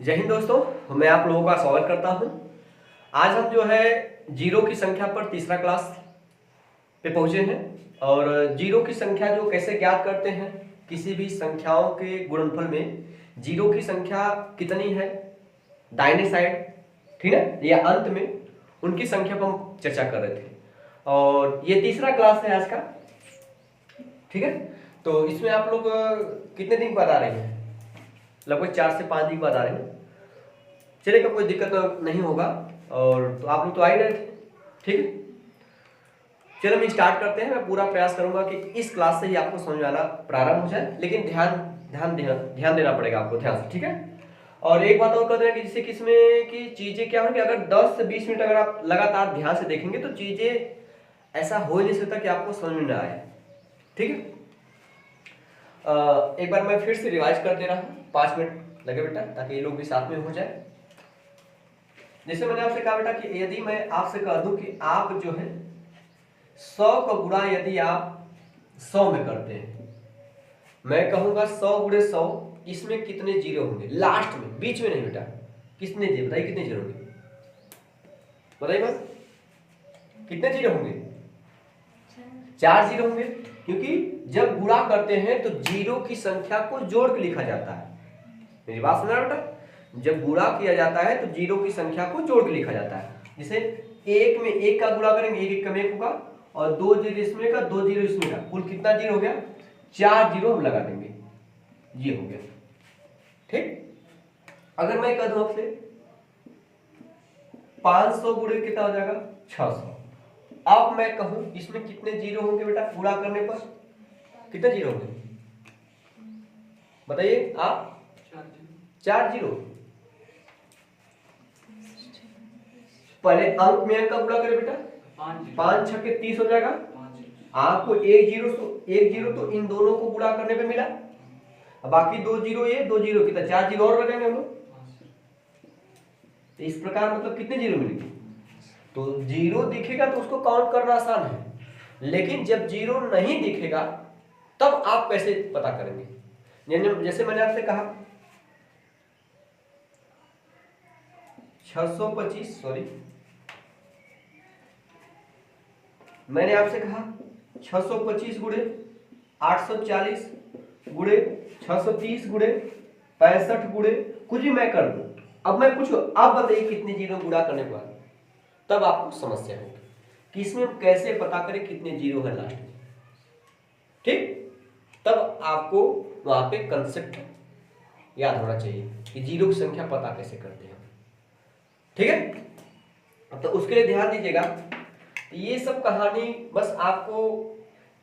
जय हिंद दोस्तों, मैं आप लोगों का स्वागत करता हूं। आज हम जो है जीरो की संख्या पर तीसरा क्लास पे पहुंचे हैं और जीरो की संख्या जो कैसे ज्ञात करते हैं, किसी भी संख्याओं के गुणनफल में जीरो की संख्या कितनी है दाहिने साइड, ठीक है, या अंत में उनकी संख्या पर हम चर्चा कर रहे थे और ये तीसरा क्लास है आज का, ठीक है। तो इसमें आप लोग कितने दिन बाद आ रहे हैं? लगभग 4 से 5 दिन बाद आ रहे हैं। चलेगा, कोई दिक्कत नहीं होगा और तो आप लोग तो आ ही रहे थे, ठीक है। चलो हम स्टार्ट करते हैं। मैं पूरा प्रयास करूंगा कि इस क्लास से ही आपको समझ आना प्रारंभ हो जाए, लेकिन ध्यान देना पड़ेगा आपको ध्यान से, ठीक है। और एक बात और कर दें कि जैसे कि इसमें की चीजें क्या होंगी, अगर 10 से 20 मिनट अगर आप लगातार ध्यान से देखेंगे तो चीजें ऐसा हो ही नहीं सकता कि आपको समझ में ना आए, ठीक है। एक बार मैं फिर से रिवाइज कर दे रहा हूँ, 5 मिनट लगे बेटा, ताकि ये लोग भी साथ में हो जाए। जैसे मैंने आपसे कहा बेटा कि यदि मैं आपसे कह दूं कि आप जो है 100 का गुणा यदि आप 100 में करते हैं, मैं कहूंगा 100 गुणे 100, इसमें कितने जीरो होंगे? लास्ट में, बीच में नहीं बेटा। कितने जीरो बताइए, कितने जीरो होंगे बताइए बस, कितने जीरो होंगे? 4 जीरो होंगे, क्योंकि जब गुणा करते हैं तो जीरो की संख्या को जोड़ के लिखा जाता है। मेरी बात सुना बेटा, जब गुणा किया जाता है तो जीरो की संख्या को जोड़ के लिखा जाता है। जैसे एक में एक का गुणा करेंगे, एक कम एक होगा और 2 जीरो इसमें का, 2 जीरो इसमें का, कुल कितना जीरो हो गया? 4 जीरो हम लगा देंगे, ये हो गया, ठीक। अगर मैं कह दूं आपसे 500 गुणे कितना हो जाएगा? 600। अब मैं कहूं इसमें कितने जीरो होंगे बेटा? गुणा करने पर कितने जीरो होंगे बताइए आप? 4 जीरो। पहले अंक में अंक का गुणा करें बेटा, 5 छक्के 30 हो जाएगा। आपको एक जीरो तो इन दोनों को गुणा करने पे मिला, बाकी 2 जीरो ये 2 जीरो, कितना? 4 जीरो और लगाएंगे हम लोग। तो इस प्रकार मतलब कितने जीरो मिलेंगे? तो जीरो दिखेगा तो उसको काउंट करना आसान है, लेकिन जब जीरो नहीं दिखेगा तब आप कैसे पता करेंगे? जैसे मैंने आपसे कहा 625, सॉरी, मैंने आपसे कहा 625 गुणे 840 गुणे 630 गुणे 65 गुणे कुछ भी मैं कर दूं। अब मैं पूछूं, आप बताइए कितने जीरो गुणा करने के बाद, तब आपको समस्या होगी कि इसमें हम कैसे पता करें कितने जीरो है लास्ट में, ठीक। तब आपको वहां पे कंसेप्ट याद होना चाहिए कि जीरो की संख्या पता कैसे करते हैं, ठीक है। तो उसके लिए ध्यान दीजिएगा, ये सब कहानी बस आपको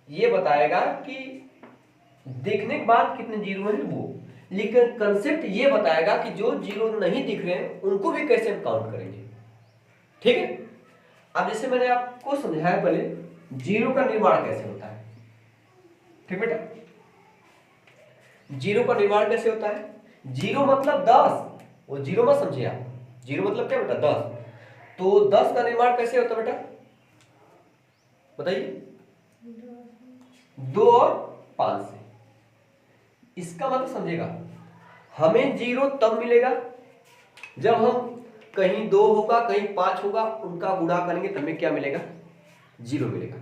ये बताएगा कि देखने के बाद कितने जीरो हैं वो, लेकिन कंसेप्ट ये बताएगा कि जो जीरो नहीं दिख रहे हैं उनको भी कैसे हम काउंट करेंगे, ठीक है। अब जैसे मैंने आपको समझाया पहले जीरो का निर्माण कैसे होता है, ठीक बेटा। जीरो का निर्माण कैसे होता है? जीरो मतलब 10, वो जीरो मत समझिए आप, जीरो मतलब क्या बेटा? 10। तो 10 का निर्माण कैसे होता है बेटा बताइए? 2 और 5 से। इसका मतलब समझेगा, हमें जीरो तब मिलेगा जब हम कहीं 2 होगा कहीं 5 होगा, उनका गुणा करेंगे तब हमें क्या मिलेगा? जीरो मिलेगा।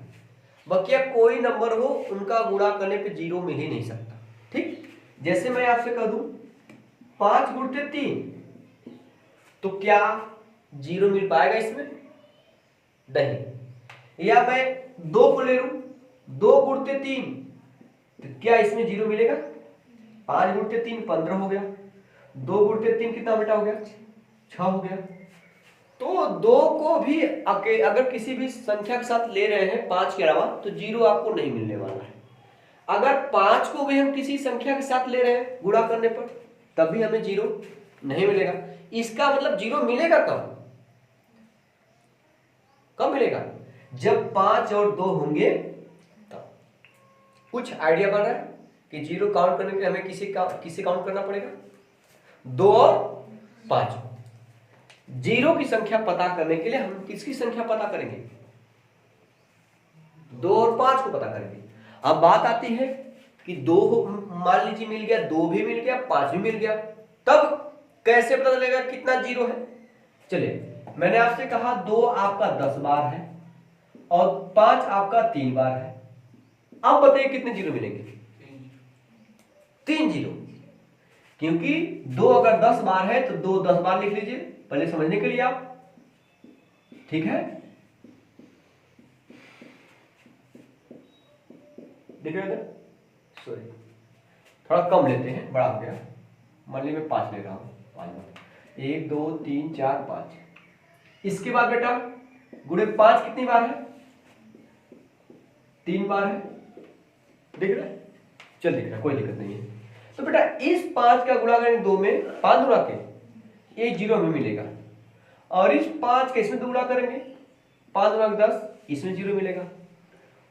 बकिया कोई नंबर हो उनका गुणा करने पे जीरो मिल ही नहीं सकता, ठीक। जैसे मैं आपसे कह दूं 5 गुणते 3, तो क्या जीरो मिल पाएगा इसमें? नहीं। या मैं 2 को ले लूं, 2 गुणते 3, तो क्या इसमें जीरो मिलेगा? 5 गुणते 3 15 हो गया, 2 गुणते 3 कितना बेटा हो गया? 6 हो गया। तो 2 को भी अगर किसी भी संख्या के साथ ले रहे हैं 5 के अलावा, तो जीरो आपको नहीं मिलने वाला है। अगर 5 को भी हम किसी संख्या के साथ ले रहे हैं गुणा करने पर, तब भी हमें जीरो नहीं मिलेगा। इसका मतलब जीरो मिलेगा कब? कब मिलेगा? जब 5 और 2 होंगे तब। कुछ आइडिया बन रहा है कि जीरो काउंट करने के लिए हमें किसे काउंट करना पड़ेगा? 2 और 5। जीरो की संख्या पता करने के लिए हम किसकी संख्या पता करेंगे? 2 और 5 को पता करेंगे। अब बात आती है कि 2 मान लीजिए मिल गया, 2 भी मिल गया, 5 भी मिल गया, तब कैसे पता चलेगा कितना जीरो है? चलिए, मैंने आपसे कहा 2 आपका 10 बार है और 5 आपका 3 बार है। अब बताइए कितने जीरो मिलेंगे? 3 जीरो, क्योंकि 2 अगर 10 बार है तो 2 10 बार लिख लीजिए पहले समझने के लिए आप, ठीक है? देखिए इधर, सॉरी थोड़ा कम लेते हैं, बड़ा हो गया। मान लीजिए मैं 5 ले रहा हूँ, 5 बार, 1 2 3 4 5। इसके बाद बेटा गुणे 5 कितनी बार है? 3 बार है, दिख रहा है? चल दिख रहा है, कोई दिक्कत नहीं है। तो बेटा इस 5 का गुणा करेंगे 2 में, 5 गुणा के ये जीरो में मिलेगा, और इस 5 का इसमें 2 गुणा करेंगे 5 गुणा 10, इसमें जीरो मिलेगा,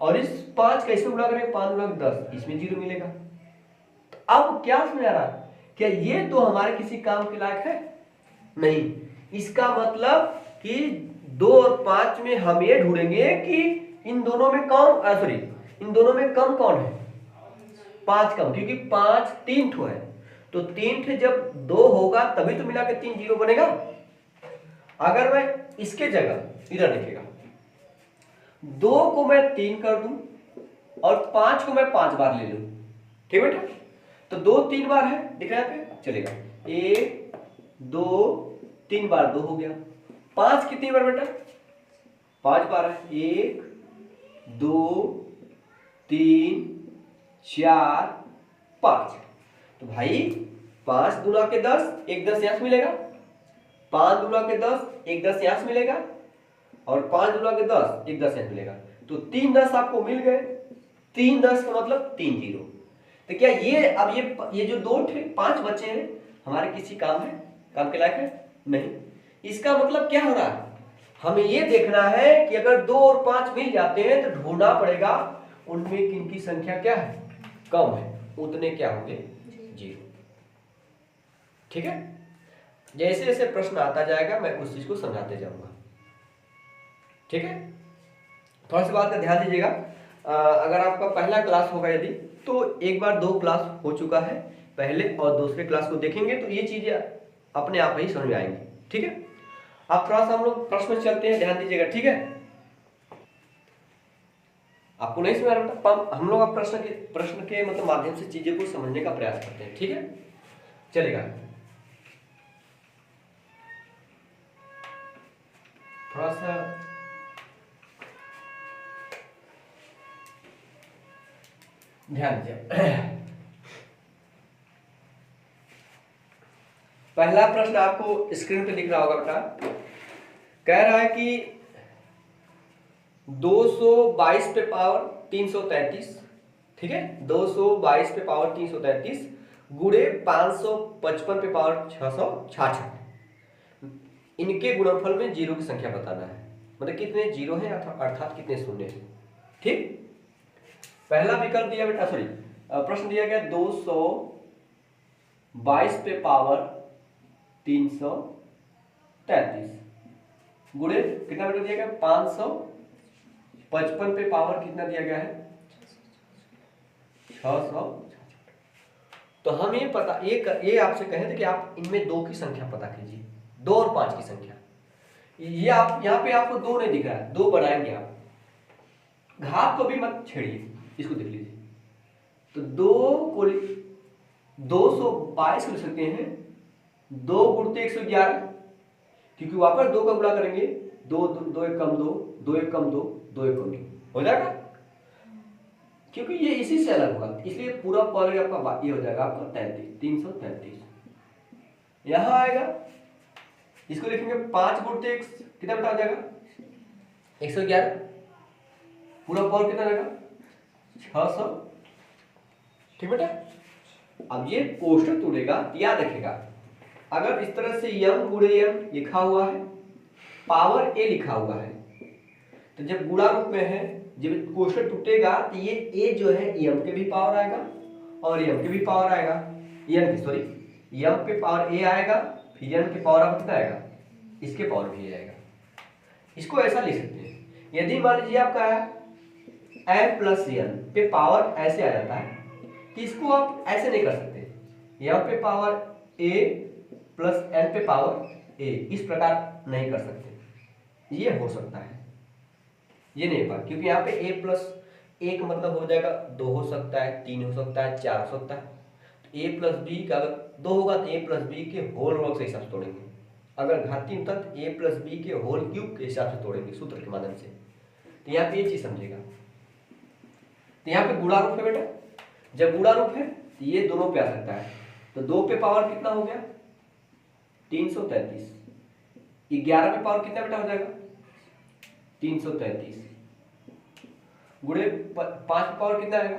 और इस 5 का इसमें गुणा करेंगे 5 गुणा 10, इसमें जीरो मिलेगा। तो अब क्या समझ आ रहा है? क्या ये तो हमारे किसी काम के लायक है? नहीं। इसका मतलब कि 2 और 5 में हम ये ढूंढेंगे कि इन दोनों में कौन, सॉरी इन दोनों में कम कौन है? 5 कम, क्योंकि 5 3 ठो है, तो 3 ठे जब 2 होगा तभी तो मिला के 3 जीरो बनेगा। अगर मैं इसके जगह इधर देखिएगा, 2 को मैं 3 कर दूं और 5 को मैं 5 बार ले लूं, ठीक बेटा? तो 2 3 बार है, दिख रहा है यहाँ पे? चलेगा 1 2 3 बार 2 हो गया। 5 कितनी बार बेटा? 5 बार है, 1 2 3 4 5। तो भाई 5 दुना के 10, 1 10 यहाँ से मिलेगा, 5 दुना के 10, 1 10 यहाँ से मिलेगा, और 5 दुना के 10, 1 10 यहाँ से मिलेगा। तो 3 10 आपको मिल गए। 3 10 का मतलब 3 जीरो। तो क्या ये अब ये जो 2 थे 5 बचे हैं हमारे किसी काम है, काम के लायक है? नहीं। इसका मतलब क्या हो रहा है? हमें ये देखना है कि अगर 2 और 5 मिल जाते हैं तो ढूंढना पड़ेगा उनमें किनकी संख्या क्या है? कम है, उतने क्या होंगे? जीरो। ठीक है? जैसे जैसे प्रश्न आता जाएगा मैं उस चीज को समझाते जाऊंगा, ठीक है? थोड़ा सी बात का ध्यान दीजिएगा। अगर आपका पहला क्लास होगा यदि, तो एक बार 2 क्लास हो चुका है, पहले और दूसरे क्लास को देखेंगे तो ये चीजें अपने आप ही समझ में आएंगी, ठीक है? अब थोड़ा सा हम लोग प्रश्न में चलते हैं, ध्यान दीजिएगा, ठीक है? आपको नहीं समझ रहा था, हम लोग अब प्रश्न के मतलब माध्यम से चीजें को समझने का प्रयास करते हैं, ठीक है? चलेगा। थोड़ा सा ध्यान दीजिए। पहला प्रश्न आपको स्क्रीन पे दिख रहा होगा बेटा, कह रहा है कि 222 पे पावर 333, ठीक है? 222 पे पावर 333 गुणे 555 पे पावर 666, इनके गुणनफल में जीरो की संख्या बताना है। मतलब कितने जीरो हैं अर्थात कितने शून्य हैं, ठीक? पहला विकल्प दिया बेटा, सॉरी प्रश्न दिया गया 222 पे पावर 333 गुणे कितना बेटा दिया गया? 555 पे पावर कितना दिया गया है? 600। तो हम ये पता ये आपसे कहे थे कि आप इनमें 2 की संख्या पता कीजिए, 2 और 5 की संख्या। ये आप यहाँ पे आपको 2 नहीं दिख रहा है, 2 बनाएंगे आप, घात को भी मत छेड़िए, इसको देख लीजिए। तो 2 को 222 को लिख सकते हैं 2 गुणते 111, क्योंकि वापस 2 का गुणा करेंगे 2 2 1 कम 2 2 1 कम 2 2 1 कम 2 हो जाएगा, क्योंकि ये इसी से अलग होगा, इसलिए पूरा पॉवर आपका ये हो जाएगा आपका 333। यहां आएगा, इसको लिखेंगे 5 गुणते 1 कितना बेटा हो जाएगा? 111, पूरा पावर कितना रहेगा? 600, ठीक बेटा? अब ये कोष्टक तोड़ेगा, याद रखेगा, अगर इस तरह से m गुणे m लिखा हुआ है, पावर a लिखा हुआ है, तो जब गुणा रूप में है, जब कोष्टक टूटेगा तो ये a जो है m के भी पावर आएगा और m के भी पावर आएगा, m पे पावर a आएगा, फिर n के पावर आप कितना आएगा? इसके पावर भी आएगा। इसको ऐसा लिख सकते हैं, यदि मान लीजिए आपका m प्लस n पे पावर ऐसे आ जाता है, तो इसको आप ऐसे नहीं कर सकते, यहाँ पे पावर a प्लस n पे पावर a, इस प्रकार नहीं कर सकते। ये हो सकता है, ये नहीं होगा, क्योंकि यहाँ पे a प्लस 1 मतलब हो जाएगा 2 हो सकता है, 3 हो सकता है, 4 हो सकता है। तो a प्लस बी का अगर 2 होगा तो a प्लस बी के होल वर्ग से हिसाब से तोड़ेंगे। अगर घातीय तत्व a प्लस बी के होल क्यूब के हिसाब से तोड़ेंगे सूत्र के माध्यम से। तो यहाँ पे ये चीज समझेगा। तो यहाँ पे गुणा रूप है बेटा, जब गुणा रूप है तो ये दोनों पे आ सकता है। तो 2 पे पावर कितना हो गया 333, 11 पे पावर कितना बेटा हो जाएगा 333, गुणे 5 पे पावर कितना आएगा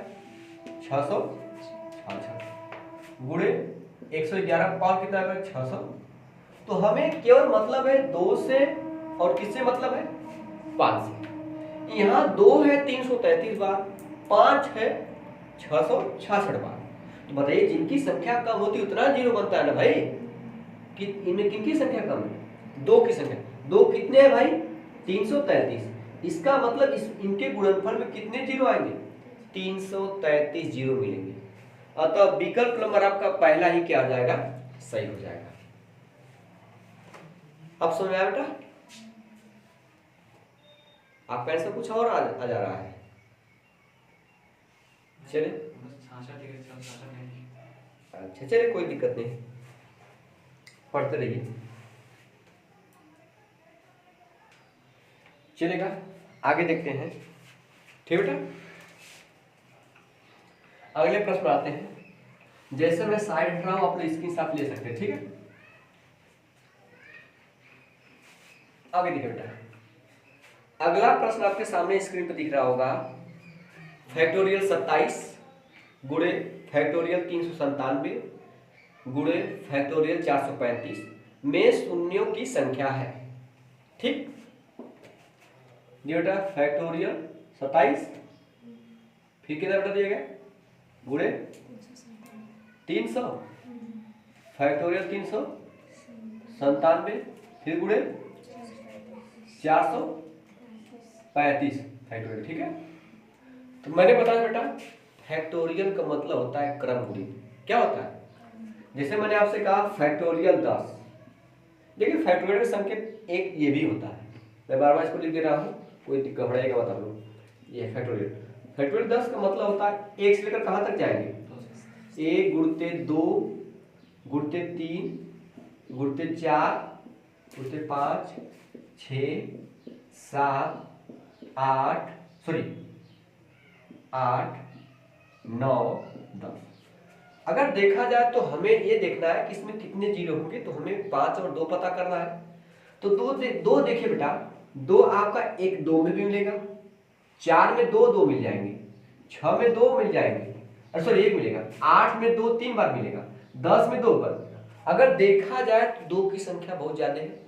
666, गुणे 111 पे पावर कितना आएगा 600। तो हमें केवल मतलब है 2 से और किससे मतलब है 5 से। यहाँ 2 है 333 बार, 5 है 666 बार। तो बताइए जिनकी संख्या कम होती उतना जीरो बनता है ना भाई, कि इनमें किनकी संख्या कम है 2 की संख्या। 2 कितने है भाई 333, इसका मतलब इनके गुणनफल में कितने जीरो आएंगे 333 जीरो मिलेंगे। अतः विकल्प नंबर आपका पहला ही क्या हो जाएगा सही हो जाएगा। अब समझ में आया बेटा, आपका ऐसा कुछ और आ जा रहा है। चलिए अच्छा, चलिए कोई दिक्कत नहीं, पढ़ते रहिए, चलेगा। आगे देखते हैं, ठीक बेटा। अगले प्रश्न पर आते हैं। जैसे मैं साइड हट रहा हूं, आप लोग स्क्रीनशॉट ले सकते हैं, ठीक है। आगे देखिए बेटा, अगला प्रश्न आपके सामने स्क्रीन पर दिख रहा होगा। फैक्टोरियल 27 गुणे फैक्टोरियल 397 गुणे फैक्टोरियल 435 में शून्यों की संख्या है, ठीक। बेटा फैक्टोरियल 27 फिर कितना बेटा दिया गया गुणे 300 फैक्टोरियल 397 फिर गुणे 435 फैक्टोरियल, ठीक है। तो मैंने बताया बेटा फैक्टोरियल का मतलब होता है क्रम गुणित। क्या होता है, जैसे मैंने आपसे कहा फैक्टोरियल 10, देखिए फैक्टोरियल संकेत एक ये भी होता है, मैं बार बार इसको लिख दे रहा हूँ, कोई घबराएगा मत आप लोग। ये फैक्टोरियल 10 का मतलब होता है 1 से लेकर कहाँ तक जाएंगे 1 गुणते 2 गुणते 3 गुणते 4 गुणते 5 6 7 8 9 10। अगर देखा जाए तो हमें ये देखना है कि इसमें कितने जीरो होंगे, तो हमें 5 और 2 पता करना है। तो दो देखिए बेटा, 2 आपका 1 2 में भी मिलेगा, 4 में 2 मिल जाएंगे, 6 में 2 मिल जाएंगे, सॉरी 1 मिलेगा, 8 में 2 3 बार मिलेगा, 10 में 2 बार। अगर देखा जाए तो 2 की संख्या बहुत ज्यादा है,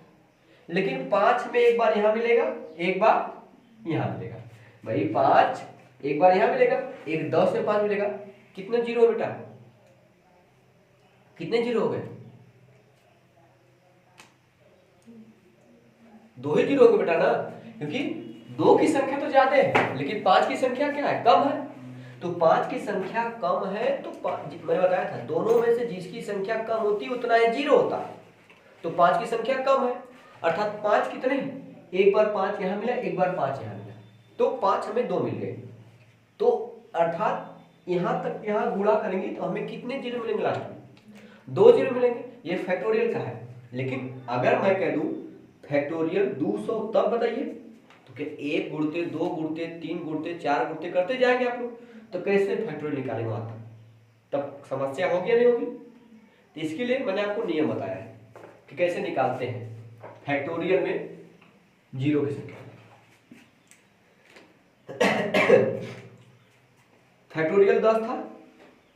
लेकिन 5 में एक बार यहां मिलेगा, एक बार यहां मिलेगा। भाई 5 एक बार यहां मिलेगा, एक 10 में 5 मिलेगा। कितने जीरो बेटा, कितने जीरो हो गए 2 ही जीरो हो गए बेटा ना, क्योंकि 2 की संख्या तो ज्यादा है लेकिन 5 की संख्या क्या है कम है। तो 5 की संख्या कम है तो मैंने बताया था दोनों में से जिसकी संख्या कम होती है उतना ही जीरो होता है। तो 5 की संख्या कम है, अर्थात 5 कितने, एक बार 5 यहां मिला, एक बार 5 यहां मिला, तो 5 हमें 2 मिल गए। तो अर्थात यहां तक यहां गुणा करेंगे तो हमें कितने जीरो मिलेंगे लास्ट में 2 जीरो मिलेंगे। ये फैक्टोरियल का है, लेकिन अगर मैं कह दूं फैक्टोरियल 200 तब बताइए, तो क्या 1 गुणते 2 गुणते 3 गुणते 4 गुणते करते जाएंगे आप लोग, तो कैसे फैक्टोरियल निकालेंगे वहां तक, तब समस्या होगी या नहीं होगी। तो इसके लिए मैंने आपको नियम बताया है कि कैसे निकालते हैं फैक्टोरियल में जीरो की संख्या। फैक्टोरियल 10 था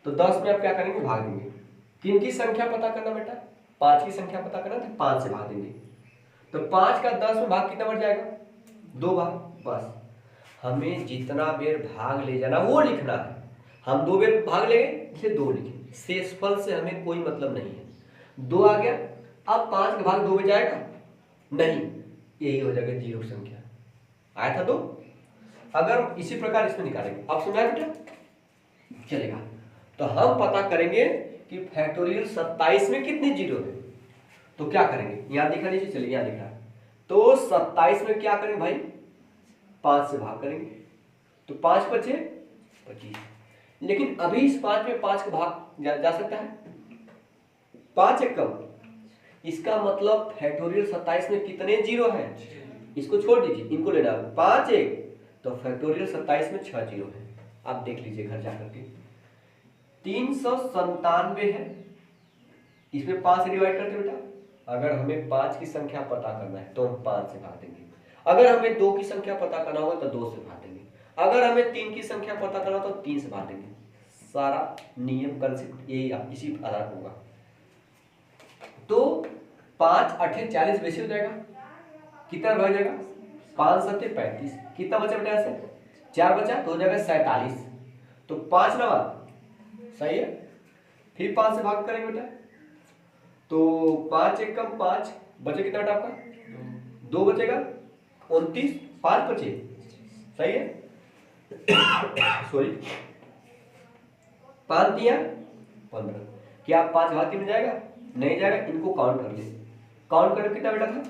तो 10 में आप क्या करेंगे भाग देंगे। किन की संख्या पता करना बेटा, 5 की संख्या पता करना, तो 5 से भाग देंगे। तो 5 का 10 में भाग कितना बढ़ जाएगा 2 बार। बस हमें जितना बेर भाग ले जाना वो लिखना है। हम 2 बेर भाग लेंगे इसलिए 2 लिखें, शेषफल से हमें कोई मतलब नहीं है। 2 आ गया, अब 5 का भाग 2 में जाएगा नहीं, यही हो जाएगा जीरो संख्या। आया था 2। अगर इसी प्रकार इसमें निकालेंगे, अब सुना बेटा चलेगा। तो हम पता करेंगे कि फैक्टोरियल 27 में कितने जीरो है, तो क्या करेंगे, यहाँ दिखा लीजिए, चलिए यहाँ दिखा, तो 27 में क्या करेंगे भाई, 5 से भाग करेंगे, तो 5 बचे 25। लेकिन अभी इस 5 में 5 का भाग जा सकता है, 5 एक कम, इसका मतलब फैक्टोरियल 27 में कितने जीरो हैं, इसको छोड़ दीजिए, इनको लेना 5 एक, तो फैक्टोरियल 27 में 6 जीरो है। आप देख लीजिए घर जाकर के, 397 है, इसमें 5 से डिवाइड करते बेटा। अगर हमें 5 की संख्या पता करना है तो हम 5 से भाग देंगे, अगर हमें 2 की संख्या पता करना होगा तो 2 से भाग देंगे, अगर हमें 3 की संख्या पता करना हो तो 3 से भाग देंगे। सारा नियम कंसेप्ट यही इसी आधार पर होगा। तो 5 8 40 वैसे हो जाएगा, कितना भाग जाएगा, 5 7 35, कितना बचा बेटा ऐसे, 4 बचा तो हो जाएगा 47, तो 5 नवा सही है। फिर 5 से भाग करेंगे बेटा, तो 5 एक कम 5, बचे कितना बेटा आपका, 2 बचेगा 29, 5 बचे, सही है सॉरी 5 दिया 15, क्या 5 भाग के में जाएगा, नहीं जाएगा, इनको काउंट कर ले, काउंट करें कितना बेटा था,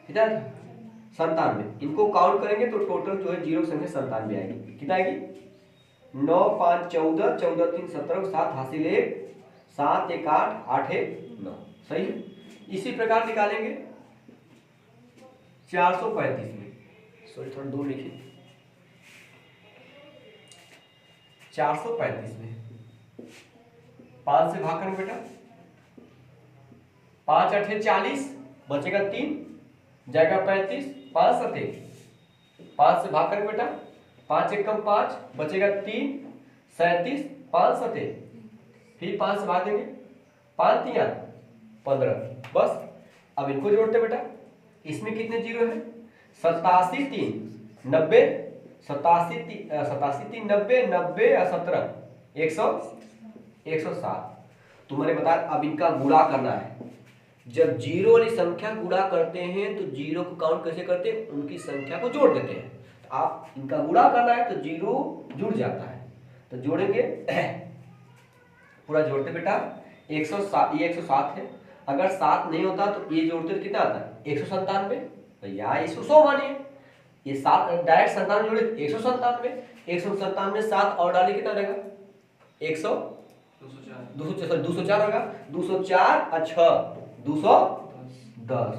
कितना था 97, इनको काउंट करेंगे तो टोटल जो है जीरो संख्या 97 आएगी, कितना आएगी 9 5 14, 14 3 17, 7 हासिल 1, 7 1 8, 8 1 9, सही है। इसी प्रकार निकालेंगे 435 में, सॉरी थोड़ा दूर लिखिए, 435 में 5 से भाग करेंगे बेटा, 5 8 40, बचेगा 3, जाएगा 35, 5 7 5 से भाग करेंगे बेटा, 5 एक कम 5, बचेगा 3, 37, 5 7 फिर 5 से भाग देंगे, 5 3 15, बस। अब इनको जोड़ते बेटा, इसमें कितने जीरो है, 87 3 90, 87 3 90, 90 17 107। तो मैंने बताया अब इनका गुणा करना है, जब जीरो वाली संख्या गुणा करते हैं तो जीरो को काउंट कैसे करते हैं, उनकी संख्या को जोड़ देते हैं। तो आप इनका गुणा करना है तो जीरो जुड़ जाता है, तो जोड़ेंगे पूरा जोड़ते बेटा, 107, ये 107 है, अगर 7 नहीं होता तो ये जोड़ते तो कितना आता है 197, तो या इसको 100 मानिए, ये 7 डायरेक्ट 97 जोड़े 197, 197 में 7 और डालिए कितना रहेगा 100 204 होगा, 204 और 6 210,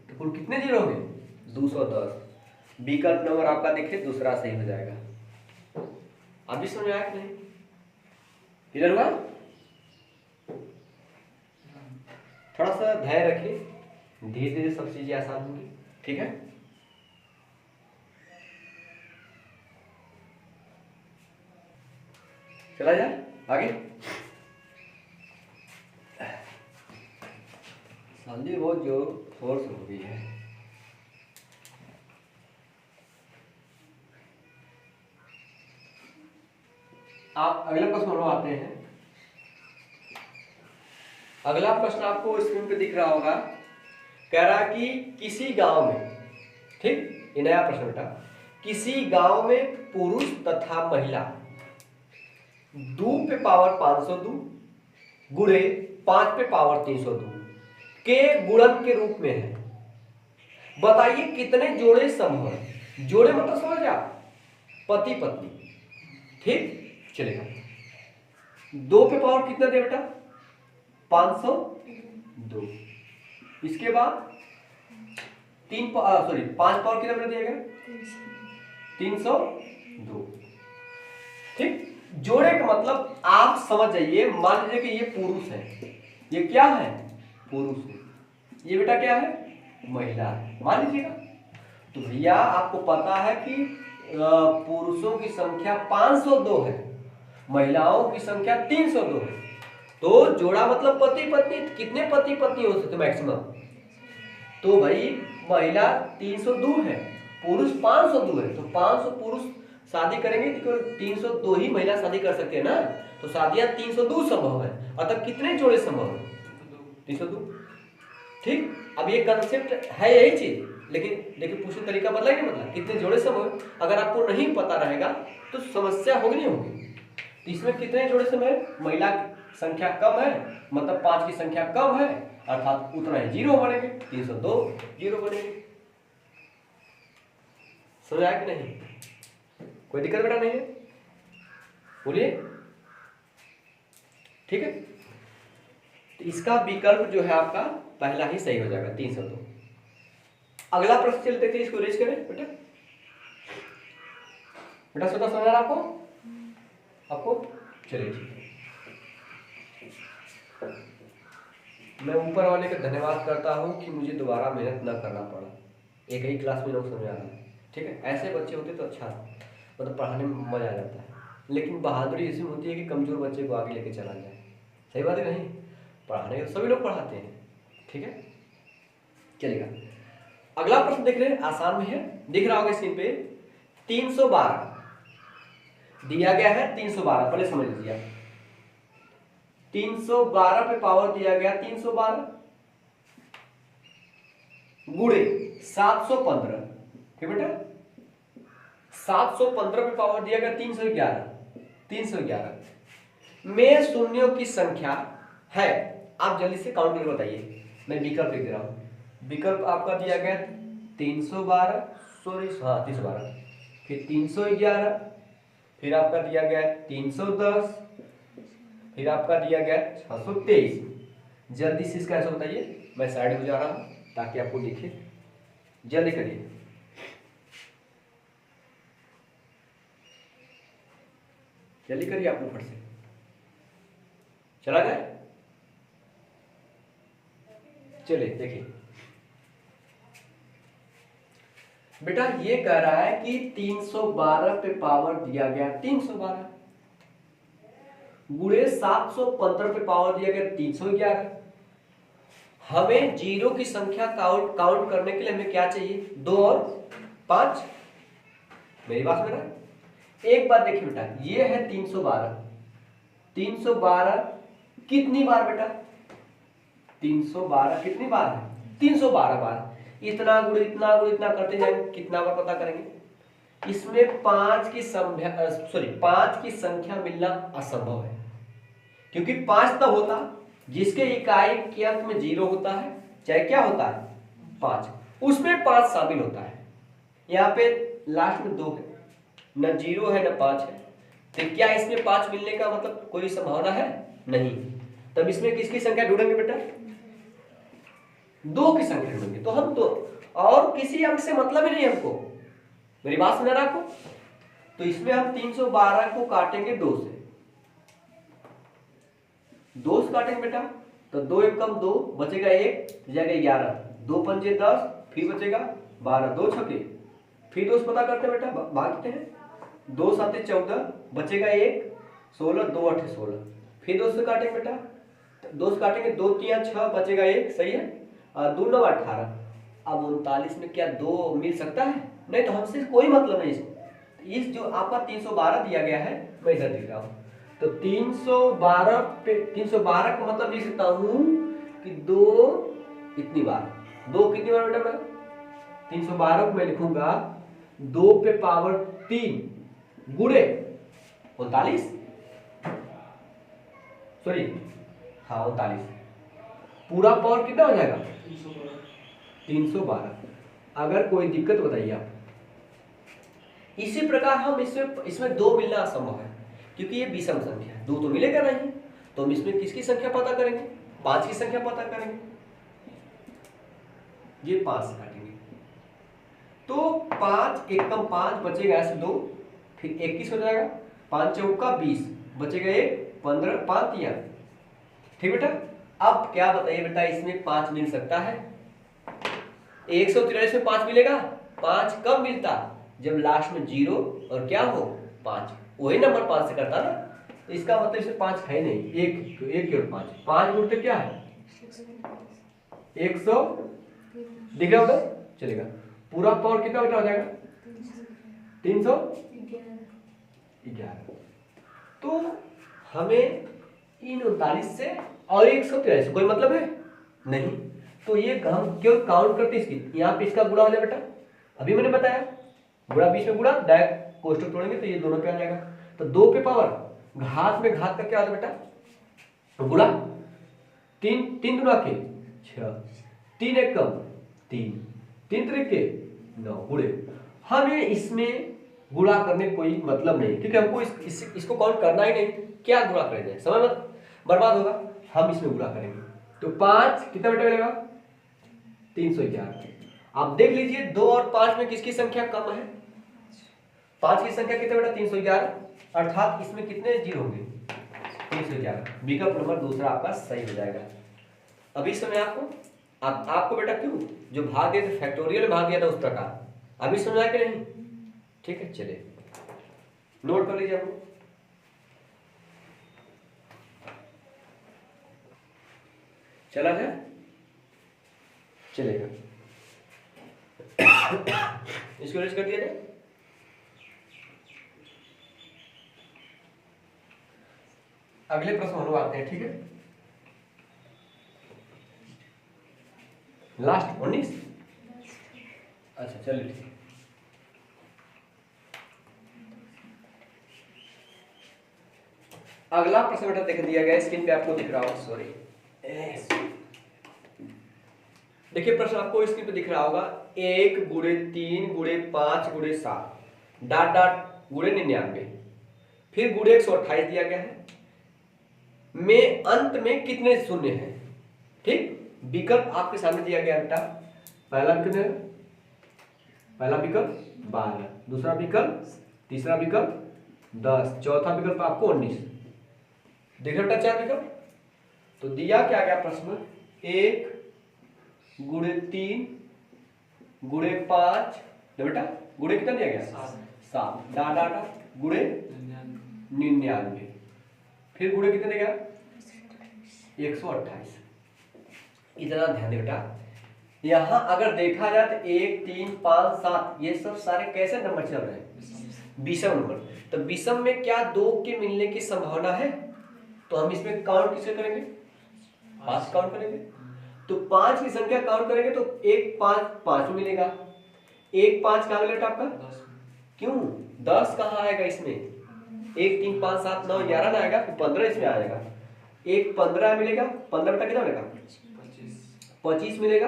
तो कुल कितने जीरो होंगे 210। विकल्प नंबर आपका देखिए दूसरा सही हो जाएगा। अभी समझ आया कि नहीं, क्लियर हुआ, थोड़ा सा धैर्य रखिए, धीरे धीरे सब चीजें आसान होंगी, ठीक है। चला जाए आगे, सर्दी बहुत जोर शोर से हो गई है। आप अगले प्रश्न में आते हैं। अगला प्रश्न आपको स्क्रीन पे दिख रहा होगा, कह रहा कि किसी गांव में, ठीक ये नया प्रश्न बेटा, किसी गांव में पुरुष तथा महिला 2 पे पावर 502 गुणे 5 पे पावर 302 के गुणन के रूप में है। बताइए कितने जोड़े संभव है, जोड़े मतलब समझ आप पति पत्नी, ठीक चलेगा। 2 पे पावर कितना दे बेटा 502, इसके बाद 5 पावर कितना बेटा दिया गया 302, ठीक। जोड़े का मतलब आप समझ जाइए, मान लीजिए कि ये पुरुष है, ये क्या है पुरुष है, ये बेटा क्या है महिला है, मान लीजिएगा। तो भैया आपको पता है कि पुरुषों की संख्या 502 है, महिलाओं की संख्या 302 है, तो जोड़ा मतलब पति पत्नी, कितने पति पत्नी हो सकते मैक्सिमम, तो भाई महिला 302 है, पुरुष 502 है, तो 500 पुरुष शादी करेंगे तो 302 ही महिला शादी कर सकते हैं ना, तो शादियां 302 संभव है, अतः कितने जोड़े संभव है 302, ठीक। अब ये कंसेप्ट है यही चीज, लेकिन पूछने तरीका बदला ही नहीं, बदला कितने जोड़े संभव है, अगर आपको नहीं पता रहेगा तो समस्या होगी नहीं होगी। तो इसमें कितने जोड़े संभव है, महिला संख्या कम है, मतलब 5 की संख्या कम है, अर्थात उतना ही जीरो बनेंगे, 302 जीरो बनेंगे। समझ आया कि नहीं? कोई दिक्कत बेटा नहीं है? बोलिए, ठीक है। तो इसका विकल्प जो है आपका पहला ही सही हो जाएगा, 302। अगला प्रश्न चलते थे, इसको रेज करें बेटा। बेटा समझ आ रहा आपको? चलिए ठीक है। मैं ऊपर वाले का धन्यवाद करता हूँ कि मुझे दोबारा मेहनत ना करना पड़ा, एक ही क्लास में लोग समझ आ रहा है, ठीक है। ऐसे बच्चे होते तो अच्छा, मतलब पढ़ाने में मजा आ जाता है। लेकिन बहादुरी ऐसी होती है कि कमजोर बच्चे को आगे लेके चला जाए। सही बात है नहीं? पढ़ाने तो सभी लोग पढ़ाते हैं, ठीक है, चलेगा। अगला प्रश्न देख रहे हैं, आसान में है, दिख रहा होगा स्क्रीन पे। 312 दिया गया है, 312 पहले समझ लीजिए। 312 पे पावर दिया गया 312 गुणे 715, ठीक बेटा। 715 पे पावर दिया गया 311 में शून्यों की संख्या है। आप जल्दी से काउंट करके बताइए, मैं विकल्प लिख दे रहा हूं। विकल्प आपका दिया गया 312, सॉरी हाँ 312, फिर 311, फिर आपका दिया गया 310, फिर आपका दिया गया 623। जल्दी से इसका ऐसा बताइए, मैं साइड हो जा रहा हूं ताकि आपको दिखे, जल्दी करिए। जल्दी करिए, आप ऊपर से चला गया। चलिए देखिए बेटा, ये कह रहा है कि 312 पे पावर दिया गया 312 गुणे 715 पे पावर दिया गया 311। हमें जीरो की संख्या काउंट करने के लिए हमें क्या चाहिए? 2 और 5। मेरी बात सुन रहा है? एक बात देखिए बेटा, ये है 312। 312 कितनी बार बेटा? 312 कितनी बार है? 312 बार। इतना गुणे इतना गुणे इतना करते जाएंगे, कितना बार पता करेंगे? इसमें 5 की संख्या मिलना असंभव है, क्योंकि 5 तब होता जिसके इकाई के अंत में 0 होता है, चाहे क्या होता है 5, उसमें 5 शामिल होता है। यहाँ पे लास्ट में 2 है, न 0 है न 5 है, तो क्या इसमें 5 मिलने का मतलब कोई संभावना है? नहीं। तब इसमें किसकी संख्या ढूंढेंगे बेटा? 2 की संख्या ढूंढेंगे। तो हम तो और किसी अंक से मतलब ही नहीं हमको। मेरी बात सुन रहा आपको? तो इसमें हम 312 को काटेंगे 2 से, 2 से काटेंगे बेटा, तो 2 एक कम 2 बचेगा 1, जाएगा 11, 2 पंजे 10, फिर बचेगा 12, 2 छके, फिर 2 से पता करते हैं बेटा, भागते हैं, 2 साते 14, बचेगा 1, 16, 2 8 16, फिर 2 से काटेंगे बेटा, 2 से काटेंगे, 2 3 6, बचेगा 1, सही है, और 2 9 18। अब 39 में क्या 2 मिल सकता है? नहीं, तो हमसे कोई मतलब नहीं। इस जो आपका 312 दिया गया है, मैं इधर लिख रहा हूं, तो 312 पे 312 का मतलब लिख सकता हूं कि 2 इतनी बार, 2 कितनी बार बेटा? 312 को मैं लिखूंगा 2 पे पावर 3 गुणे 39, सॉरी हाँ 39, पूरा पावर कितना हो जाएगा? 312। अगर कोई दिक्कत बताइए आप। इसी प्रकार हम इसमें 2 मिलना असंभव है, क्योंकि ये विषम संख्या है, 2 तो मिलेगा नहीं। तो हम इसमें किसकी संख्या पता करेंगे? 5 की संख्या पता करेंगे। ये 5 से काटेंगे, तो 5 एक कम 5, बचेगा ऐसे 2, फिर 21 हो जाएगा, 5 चौका 20, बचेगा 1, 15, 5 3, ठीक बेटा। अब क्या बताइए बेटा, इसमें 5 मिल सकता है? 143 में 5 मिलेगा? 5 कब मिलता? जब लास्ट में 0 और क्या हो 5, वही नंबर 5 से करता ना। तो इसका मतलब इसमें 5 है नहीं, 1 तो 1 और 5, 5 गुणते क्या है? 100, दिख रहा होगा? चलेगा। पूरा पावर कितना बेटा हो जाएगा? 311। तो हमें इन 39 से और 143 कोई मतलब है नहीं। तो ये हम क्यों काउंट करते इसकी? यहाँ पे इसका गुणा हो जाए बेटा, अभी मैंने बताया, गुणा 20 में गुणा, डायरेक्ट कोष्ठक तोड़ेंगे तो ये दोनों पे आ जाएगा। तो 2 पे पावर घात में घात का क्या होता है बेटा? गुणा तीन, तीन दुना के 6, 3 एक कम 3, 3 त्रिक के 9 गुणे। हमें इसमें गुणा करने कोई मतलब नहीं, क्योंकि हमको इसको काउंट करना ही नहीं। क्या गुणा करेंगे, समय मत बर्बाद होगा, हम इसमें गुणा करेंगे। तो 5 कितना बेटा मिलेगा 311। आप देख लीजिए 2 और 5 में किसकी संख्या कम है, 5 की संख्या कितना बेटा 311, अर्थात इसमें कितने जीरो होंगे 311। विकल्प नंबर दूसरा आपका सही हो जाएगा। अभी समय आपको बेटा क्यों जो भाग दिया था फैक्टोरियल में भाग दिया था उस प्रकार, अभी समझ आया कि नहीं? ठीक है, चलिए नोट कर लीजिए आपको। चला जाए, चलेगा। इसको रेस्ट कर दिया जाए। अगले प्रश्न हम लोग आते हैं, ठीक है। लास्ट 19। अच्छा चलिए ठीक है। अगला प्रश्न बेटा देख दिया गया, स्क्रीन पे आपको दिख रहा होगा, सॉरी देखिए प्रश्न आपको स्क्रीन पे दिख रहा होगा, 1 गुणे 3 गुणे 5 गुणे 7 डाट डाट गुणे 99, फिर गुणे 128 दिया गया है, में अंत में कितने शून्य हैं। ठीक, विकल्प आपके सामने दिया गया बेटा। पहला कितने, पहला विकल्प 12, दूसरा विकल्प, तीसरा विकल्प 10, चौथा विकल्प आपको 19। देखिए बेटा 4 विकल्प। तो दिया क्या गया प्रश्न, 1 गुणे 3 गुणे 5, बेटा गुणे कितना दिया गया 7 डा डा डा गुणे 99, फिर गुणे कितने दिया 128। इतना ध्यान दे बेटा, यहां अगर देखा जाए तो 1 3 5 7 ये सब सारे कैसे नंबर चल रहे हैं, विषम नंबर। तो विषम में क्या 2 के मिलने की संभावना है, तो हम इसमें काउंट किसे करेंगे 5 काउंट करेंगे। तो 5 की संख्या काउंट करेंगे तो 1 5 5 मिलेगा, 1 5 कहां मिलेगा आपका 10, क्यों 10 कहां आएगा इसमें, 1 3 5 7 9 11 ना आएगा, 15 इसमें आएगा, 1 15 मिलेगा, 15 बेटा कितना मिलेगा 25 मिलेगा,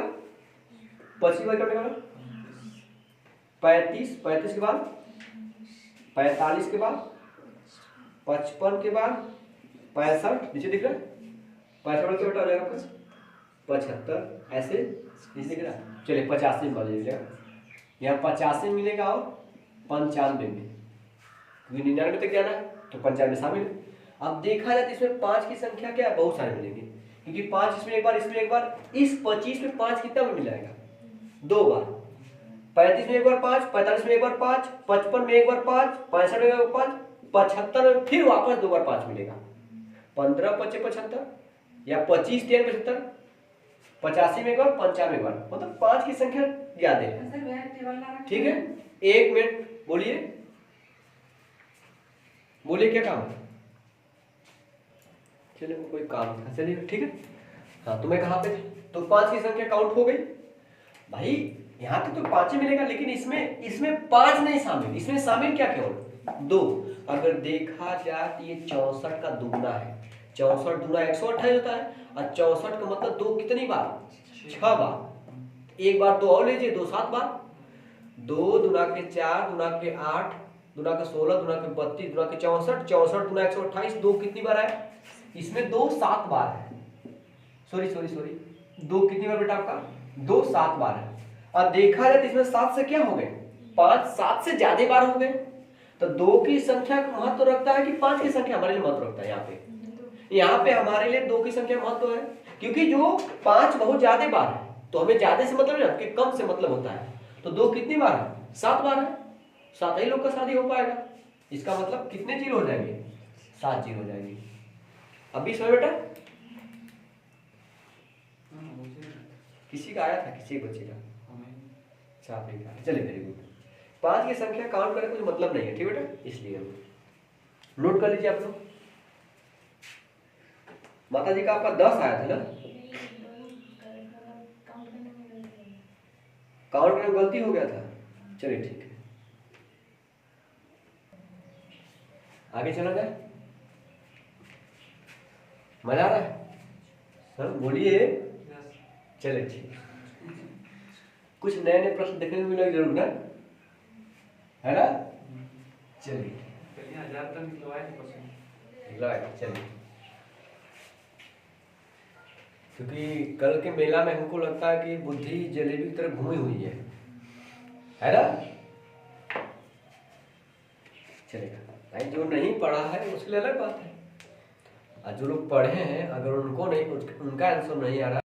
25 का क्या मिलेगा 35, 35 के बाद 45 के बाद 55 के बाद 65, नीचे दिख रहा है 65 के बेटा आ जाएगा आपका 75, ऐसे नीचे दिख रहा है। चलिए 85 में बदल लीजिएगा, यहाँ 85 मिलेगा और 95 में, क्योंकि 99 तक जाना है तो 95 शामिल है। अब देखा जाए तो इसमें 5 की संख्या क्या है, बहुत सारे मिलेंगे, क्योंकि 5 इसमें एक बार, इसमें एक बार, इस 25 में 5 कितना में मिलाएगा 2 बार, 35 में एक बार 5, 45 में एक बार 5, 55 में एक बार 5, 65 में एक बार 5, 75 में फिर वापस 2 बार 5 मिलेगा, 15 25 75 या 25 3 75, 85 में एक बार, 95 में एक बार, मतलब 5 की संख्या याद है। ठीक है, 1 मिनट बोलिए, बोलिए क्या काम है, चलिए कोई काम था, चलिए ठीक है। हाँ तो मैं कहाँ पे, तो 5 की संख्या काउंट हो गई भाई, यहाँ तक तो 5 ही मिलेगा, लेकिन इसमें 5 नहीं शामिल, इसमें शामिल क्या केवल 2। अगर देखा जाए तो ये 64 का दुगना है, 64 दुगना 128 होता है, और 64 का मतलब 2 कितनी बार 6 बार, एक बार 2 और लीजिए 2 7 बार, 2 दुना के 4 दुना के 8 दुना के 16 दुना के 32 दुना के 64, 64 दुना 128, 2 कितनी बार है, इसमें 2 7 बार है, सॉरी 2 कितनी बार बेटा आपका 2 7 बार है। और देखा जाए तो इसमें 7 से क्या हो गए 5, 7 से ज्यादा बार हो गए, तो 2 की संख्या महत्व रखता है कि 5 की संख्या हमारे लिए महत्व रखता है। यहाँ पे हमारे लिए 2 की संख्या महत्व है, क्योंकि जो 5 बहुत ज्यादा बार है, तो हमें ज्यादा से मतलब है कि कम से मतलब होता है, तो 2 कितनी बार है 7 बार है, 7 ही लोग का शादी हो पाएगा, इसका मतलब कितने जीरो हो जाएंगे 7 जीरो हो जाएंगे। अभी समय बेटा किसी का आया था, किसी बच्चे का छाप नहीं था, चलिए वेरी गुड। 5 की संख्या काउंट करने कुछ मतलब नहीं है, ठीक बेटा, इसलिए नोट कर लीजिए आप लोग। माता जी का आपका 10 आया था ना, काउंट करने में गलती हो गया था, चलिए ठीक है आगे चला जाए। मजा आ रहा है सर? बोलिए। चले ठीक, कुछ नए नए प्रश्न देखने को मिलेगा जरूर ना, है ना? चलिए चलिए, क्योंकि कल के मेला में हमको लगता है कि बुद्धि जलेबी की तरह घूमी हुई है ना? चलेगा भाई, जो नहीं पढ़ा है उसके लिए अलग बात है, और जो लोग पढ़े हैं अगर उनको नहीं, उनका आंसर नहीं आ रहा